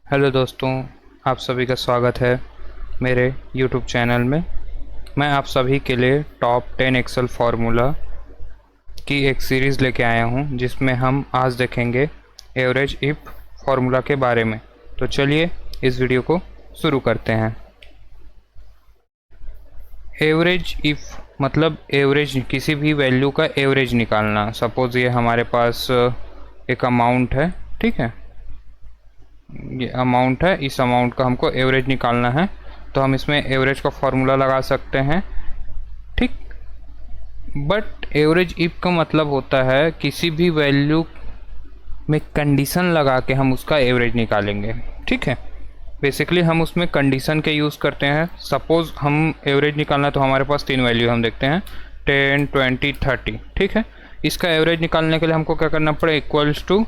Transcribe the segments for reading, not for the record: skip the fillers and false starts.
Hello दोस्तों, आप सभी का स्वागत है मेरे YouTube चैनल में। मैं आप सभी के लिए टॉप 10 एक्सेल फार्मूला की एक सीरीज़ लेके आया हूं, जिसमें हम आज देखेंगे एवरेज इफ फार्मूला के बारे में। तो चलिए इस वीडियो को शुरू करते हैं। एवरेज इफ मतलब एवरेज, किसी भी वैल्यू का एवरेज निकालना। सपोज़ ये हमारे पास एक अमाउंट है, ठीक है, ये अमाउंट है, इस अमाउंट का हमको एवरेज निकालना है, तो हम इसमें एवरेज का फॉर्मूला लगा सकते हैं, ठीक। बट एवरेज इफ का मतलब होता है किसी भी वैल्यू में कंडीशन लगा के हम उसका एवरेज निकालेंगे, ठीक है। बेसिकली हम उसमें कंडीशन के यूज़ करते हैं। सपोज़ हम एवरेज निकालना है तो हमारे पास 3 वैल्यू हम देखते हैं, 10, 20, 30, ठीक है। इसका एवरेज निकालने के लिए हमको क्या करना पड़े, equals to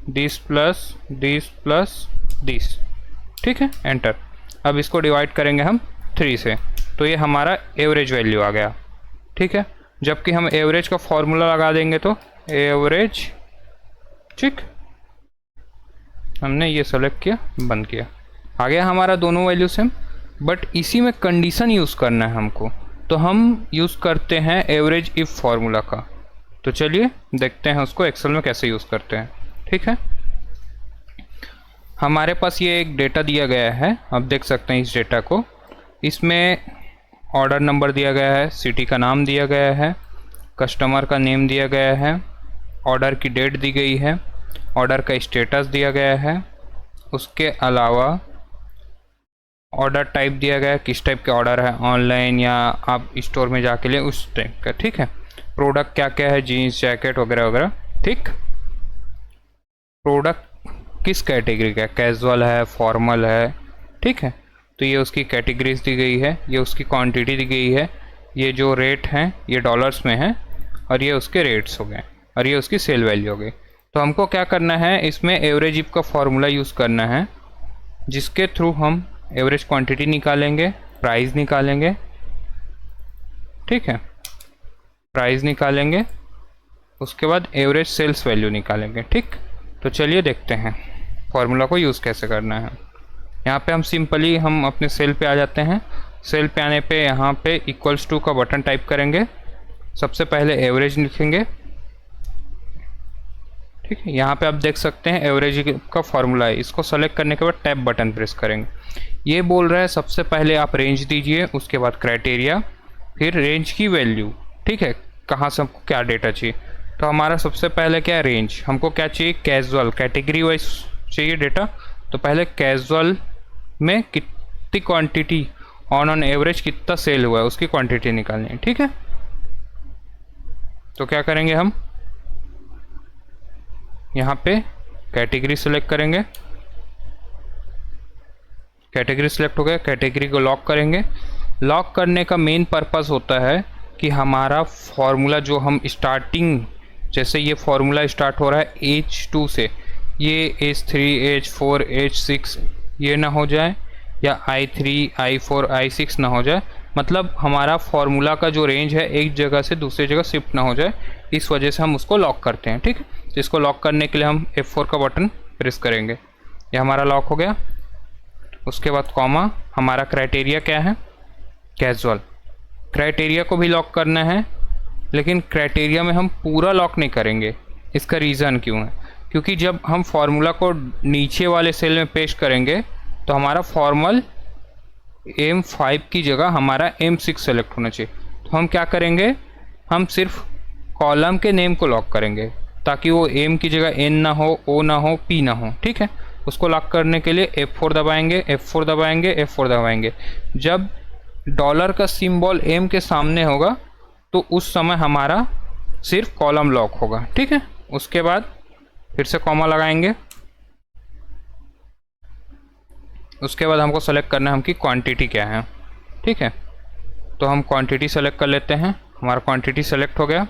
this plus this, ठीक है, एंटर। अब इसको डिवाइड करेंगे हम 3 से, तो ये हमारा एवरेज वैल्यू आ गया, ठीक है। जबकि हम एवरेज का फॉर्मूला लगा देंगे तो एवरेज, ठीक, हमने ये सेलेक्ट किया, बंद किया, आ गया हमारा दोनों वैल्यू सेम। बट इसी में कंडीशन यूज़ करना है हमको, तो हम यूज़ करते हैं एवरेज इफ फार्मूला का। तो चलिए देखते हैं उसको एक्सेल में कैसे यूज़ करते हैं, ठीक है। हमारे पास ये एक डेटा दिया गया है, आप देख सकते हैं इस डेटा को। इसमें ऑर्डर नंबर दिया गया है, सिटी का नाम दिया गया है, कस्टमर का नेम दिया गया है, ऑर्डर की डेट दी गई है, ऑर्डर का स्टेटस दिया गया है, उसके अलावा ऑर्डर टाइप दिया गया है, किस टाइप का ऑर्डर है, ऑनलाइन या आप स्टोर में जाके ले उस टाइप का, ठीक है। प्रोडक्ट क्या क्या है, जीन्स, जैकेट वगैरह वगैरह, ठीक। प्रोडक्ट किस कैटेगरी का, कैजुअल है, फॉर्मल है, ठीक है, तो ये उसकी कैटेगरीज दी गई है, ये उसकी क्वांटिटी दी गई है, ये जो रेट हैं ये डॉलर्स में है, और ये उसके रेट्स हो गए, और ये उसकी सेल वैल्यू हो गई। तो हमको क्या करना है, इसमें एवरेज इफ का फॉर्मूला यूज़ करना है, जिसके थ्रू हम एवरेज क्वांटिटी निकालेंगे, प्राइस निकालेंगे, ठीक है, प्राइस निकालेंगे, उसके बाद एवरेज सेल्स वैल्यू निकालेंगे, ठीक। तो चलिए देखते हैं फार्मूला को यूज़ कैसे करना है। यहाँ पे हम सिंपली हम अपने सेल पे आ जाते हैं। सेल पे आने पे यहाँ पे इक्वल्स टू का बटन टाइप करेंगे, सबसे पहले एवरेज लिखेंगे, ठीक है। यहाँ पे आप देख सकते हैं एवरेज का फॉर्मूला है, इसको सेलेक्ट करने के बाद टैब बटन प्रेस करेंगे। ये बोल रहा है सबसे पहले आप रेंज दीजिए, उसके बाद क्राइटेरिया, फिर रेंज की वैल्यू, ठीक है, कहाँ से हमको क्या डेटा चाहिए। तो हमारा सबसे पहले क्या है, रेंज। हमको क्या चाहिए, कैजुअल, कैटेगरी वाइज चाहिए डेटा। तो पहले कैजुअल में कितनी क्वांटिटी ऑन एवरेज कितना सेल हुआ है उसकी क्वांटिटी निकालनी है, ठीक है। तो क्या करेंगे, हम यहाँ पे कैटेगरी सेलेक्ट करेंगे, कैटेगरी सेलेक्ट हो गया, कैटेगरी को लॉक करेंगे। लॉक करने का मेन पर्पस होता है कि हमारा फॉर्मूला जो हम स्टार्टिंग, जैसे ये फॉर्मूला स्टार्ट हो रहा है H2 से, ये H3, H4, H6 ये ना हो जाए, या I3, I4, I6 ना हो जाए। मतलब हमारा फॉर्मूला का जो रेंज है एक जगह से दूसरी जगह शिफ्ट ना हो जाए, इस वजह से हम उसको लॉक करते हैं, ठीक है। तो इसको लॉक करने के लिए हम F4 का बटन प्रेस करेंगे, ये हमारा लॉक हो गया। उसके बाद कॉमा, हमारा क्राइटेरिया क्या है, कैजुअल। क्राइटेरिया को भी लॉक करना है, लेकिन क्राइटेरिया में हम पूरा लॉक नहीं करेंगे। इसका रीज़न क्यों है, क्योंकि जब हम फार्मूला को नीचे वाले सेल में पेस्ट करेंगे तो हमारा फॉर्मल M5 की जगह हमारा M6 सेलेक्ट होना चाहिए। तो हम क्या करेंगे, हम सिर्फ कॉलम के नेम को लॉक करेंगे, ताकि वो M की जगह N ना हो, O ना हो, P ना हो, ठीक है। उसको लॉक करने के लिए F4 दबाएंगे, F4 दबाएंगे, F4 दबाएंगे। जब डॉलर का सिंबल M के सामने होगा तो उस समय हमारा सिर्फ कॉलम लॉक होगा, ठीक है। उसके बाद फिर से कॉमा लगाएंगे। उसके बाद हमको सेलेक्ट करना है हमकी क्वांटिटी क्या है, ठीक है। तो हम क्वांटिटी सेलेक्ट कर लेते हैं, हमारा क्वांटिटी सेलेक्ट हो गया।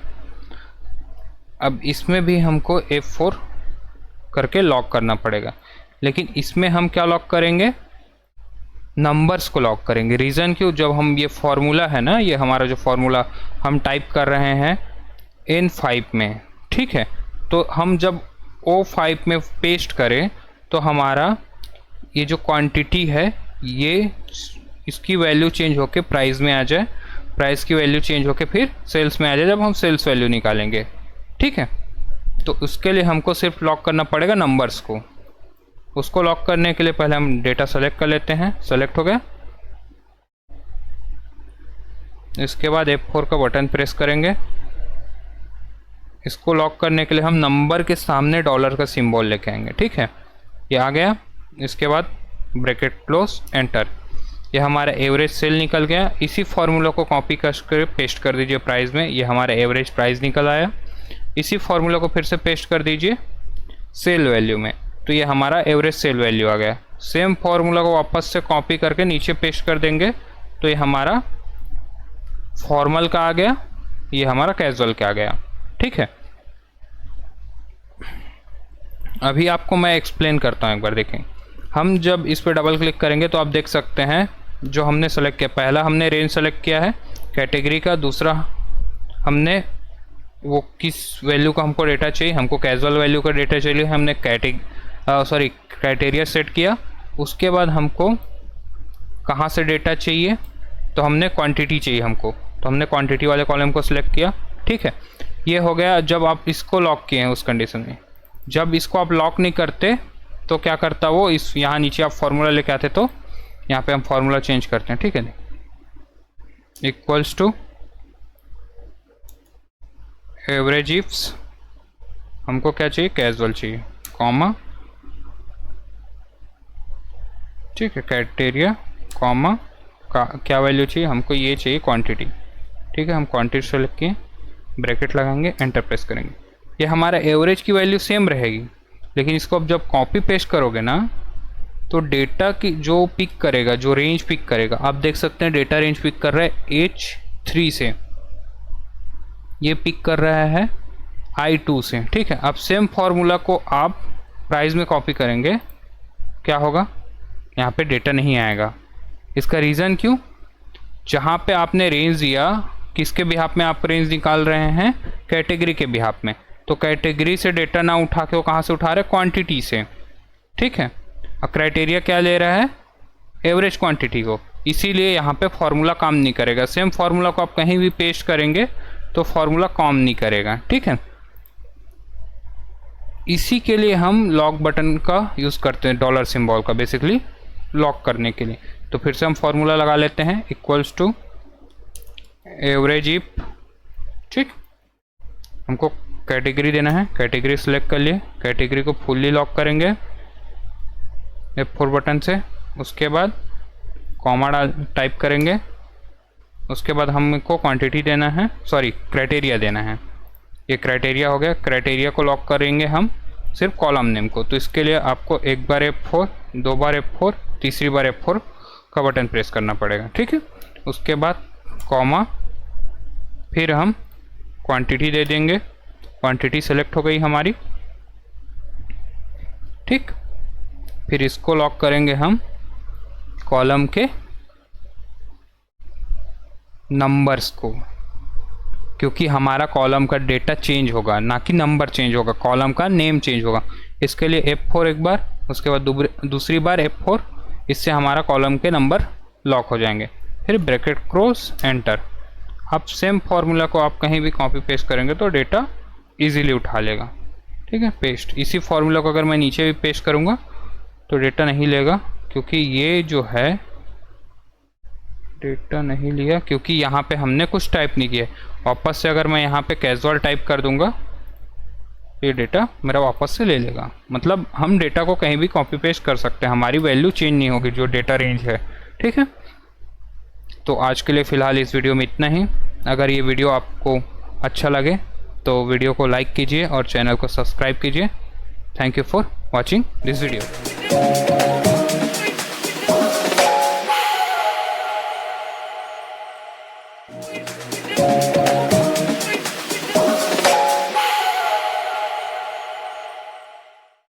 अब इसमें भी हमको F4 करके लॉक करना पड़ेगा, लेकिन इसमें हम क्या लॉक करेंगे, नंबर्स को लॉक करेंगे। रीज़न क्यों, जब हम ये फार्मूला है ना, ये हमारा जो फार्मूला हम टाइप कर रहे हैं N5 में, ठीक है, तो हम जब O5 में पेस्ट करें तो हमारा ये जो क्वांटिटी है ये इसकी वैल्यू चेंज होके प्राइस में आ जाए, प्राइस की वैल्यू चेंज होके फिर सेल्स में आ जाए जब हम सेल्स वैल्यू निकालेंगे। ठीक है, तो उसके लिए हमको सिर्फ लॉक करना पड़ेगा नंबर्स को। उसको लॉक करने के लिए पहले हम डेटा सेलेक्ट कर लेते हैं। सेलेक्ट हो गया, इसके बाद F4 का बटन प्रेस करेंगे। इसको लॉक करने के लिए हम नंबर के सामने डॉलर का सिंबल लेके आएंगे। ठीक है, ये आ गया। इसके बाद ब्रैकेट क्लोज, एंटर। ये हमारा एवरेज सेल निकल गया। इसी फार्मूला को कॉपी कर पेस्ट कर दीजिए प्राइस में। ये हमारा एवरेज प्राइस निकल आया। इसी फार्मूला को फिर से पेस्ट कर दीजिए सेल वैल्यू में, तो ये हमारा एवरेज सेल वैल्यू आ गया। सेम फार्मूला को वापस से कॉपी करके नीचे पेस्ट कर देंगे, तो ये हमारा फॉर्मल का आ गया, ये हमारा कैजुअल का आ गया। ठीक है, अभी आपको मैं एक्सप्लेन करता हूँ एक बार। देखें, हम जब इस पर डबल क्लिक करेंगे तो आप देख सकते हैं जो हमने सेलेक्ट किया, पहला हमने रेंज सेलेक्ट किया है कैटेगरी का, दूसरा हमने वो किस वैल्यू का हमको डेटा चाहिए, हमको कैजुअल वैल्यू का डेटा चाहिए, हमने क्राइटेरिया सेट किया। उसके बाद हमको कहाँ से डेटा चाहिए, तो हमने क्वांटिटी चाहिए हमको, तो हमने क्वांटिटी वाले कॉलम को सिलेक्ट किया। ठीक है, ये हो गया जब आप इसको लॉक किए हैं उस कंडीशन में। जब इसको आप लॉक नहीं करते तो क्या करता वो, इस यहाँ नीचे आप फार्मूला लेके आते तो यहाँ पे हम फार्मूला चेंज करते हैं। ठीक है, इक्वल्स टू एवरेज इफ्स, हमको क्या चाहिए, कैजुअल चाहिए, कॉमा, ठीक है, क्राइटेरिया, कॉमा, क्या वैल्यू चाहिए हमको, ये चाहिए क्वांटिटी। ठीक है, हम क्वांटिटी सेलेक्ट किए, ब्रैकेट लगाएंगे, एंटर प्रेस करेंगे। ये हमारा एवरेज की वैल्यू सेम रहेगी, लेकिन इसको अब जब कॉपी पेस्ट करोगे ना तो डेटा की जो पिक करेगा, जो रेंज पिक करेगा, आप देख सकते हैं डेटा रेंज पिक कर रहा है H3 से, ये पिक कर रहा है I2 से। ठीक है, अब सेम फार्मूला को आप प्राइस में कॉपी करेंगे, क्या होगा, यहाँ पे डेटा नहीं आएगा। इसका रीज़न क्यों, जहाँ पे आपने रेंज दिया, किसके बिहाफ में आप रेंज निकाल रहे हैं, कैटेगरी के बिहाफ में, तो कैटेगरी से डेटा ना उठा के वो कहाँ से उठा रहे, क्वांटिटी से। ठीक है, अब क्राइटेरिया क्या ले रहा है, एवरेज क्वांटिटी को, इसीलिए यहाँ पे फार्मूला काम नहीं करेगा। सेम फार्मूला को आप कहीं भी पेस्ट करेंगे तो फार्मूला काम नहीं करेगा। ठीक है, इसी के लिए हम लॉक बटन का यूज़ करते हैं, डॉलर सिंबल का, बेसिकली लॉक करने के लिए। तो फिर से हम फार्मूला लगा लेते हैं, इक्वल्स टू एवरेज इफ। ठीक, हमको कैटेगरी देना है, कैटेगरी सिलेक्ट कर लिए, कैटेगरी को फुल्ली लॉक करेंगे F4 बटन से। उसके बाद कॉमा टाइप करेंगे, उसके बाद हमको क्वांटिटी देना है, सॉरी क्राइटेरिया देना है। ये क्राइटेरिया हो गया। क्राइटेरिया को लॉक करेंगे हम सिर्फ कॉलम नेम को, तो इसके लिए आपको एक बार F4, दो बार F4, तीसरी बार F4 का बटन प्रेस करना पड़ेगा। ठीक है, उसके बाद कॉमा, फिर हम क्वांटिटी दे देंगे, क्वांटिटी सेलेक्ट हो गई हमारी। ठीक, फिर इसको लॉक करेंगे हम कॉलम के नंबर्स को, क्योंकि हमारा कॉलम का डेटा चेंज होगा, ना कि नंबर चेंज होगा, कॉलम का नेम चेंज होगा। इसके लिए F4 एक बार, उसके बाद दूसरी बार F4, इससे हमारा कॉलम के नंबर लॉक हो जाएंगे। फिर ब्रैकेट क्लोज, एंटर। आप सेम फार्मूला को आप कहीं भी कॉपी पेस्ट करेंगे तो डेटा इजीली उठा लेगा। ठीक है, पेस्ट। इसी फार्मूला को अगर मैं नीचे भी पेस्ट करूँगा तो डेटा नहीं लेगा, क्योंकि ये जो है डेटा नहीं लिया, क्योंकि यहाँ पे हमने कुछ टाइप नहीं किया। वापस से अगर मैं यहाँ पे कैजुअल टाइप कर दूंगा, ये डेटा मेरा वापस से ले लेगा। मतलब हम डेटा को कहीं भी कॉपी पेस्ट कर सकते हैं, हमारी वैल्यू चेंज नहीं होगी जो डेटा रेंज है। ठीक है, तो आज के लिए फ़िलहाल इस वीडियो में इतना ही। अगर ये वीडियो आपको अच्छा लगे तो वीडियो को लाइक कीजिए और चैनल को सब्सक्राइब कीजिए। Thank you for watching this video.